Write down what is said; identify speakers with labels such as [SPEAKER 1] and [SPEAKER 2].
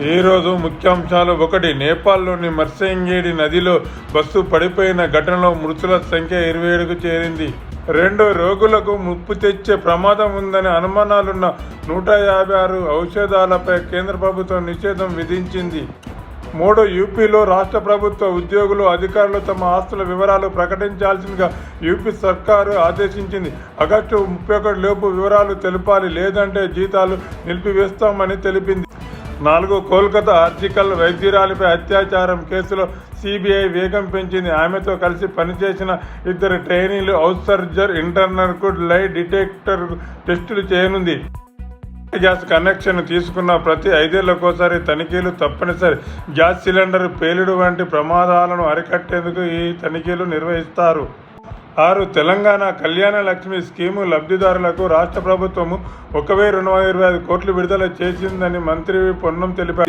[SPEAKER 1] ఈరోజు ముఖ్యాంశాలు. 1. నేపాల్లోని మర్సెంగేడి నదిలో బస్సు పడిపోయిన ఘటనలో మృతుల సంఖ్య 27కు చేరింది. 2. రోగులకు ముప్పు తెచ్చే ప్రమాదం ఉందని అనుమానాలున్న 156 ఔషధాలపై కేంద్ర ప్రభుత్వం నిషేధం విధించింది. 3. యూపీలో రాష్ట్ర ప్రభుత్వ ఉద్యోగులు, అధికారులు తమ ఆస్తుల వివరాలు ప్రకటించాల్సిందిగా యూపీ సర్కారు ఆదేశించింది. ఆగస్టు 31 లోపు వివరాలు తెలపాలి, లేదంటే జీతాలు నిలిపివేస్తామని తెలిపింది. 4. కోల్కతా ఆర్జికల్ వైద్యురాలిపై అత్యాచారం కేసులో సిబిఐ వేగం పెంచింది. ఆమెతో కలిసి పనిచేసిన 2 ట్రైనీలు హౌస్ సర్జన్, ఇంటర్నర్కు లై డిటెక్టర్ టెస్టులు చేయనుంది. గ్యాస్ కనెక్షన్ తీసుకున్న ప్రతి 5 ఏళ్లకోసారి తనిఖీలు తప్పనిసరి. గ్యాస్ సిలిండర్ పేలుడు వంటి ప్రమాదాలను అరికట్టేందుకు ఈ తనిఖీలు నిర్వహిస్తారు. 6. తెలంగాణ కళ్యాణ లక్ష్మి స్కీము లబ్ధిదారులకు రాష్ట్ర ప్రభుత్వం 1,225 కోట్లు విడుదల చేసిందని మంత్రి పొన్నం తెలిపారు.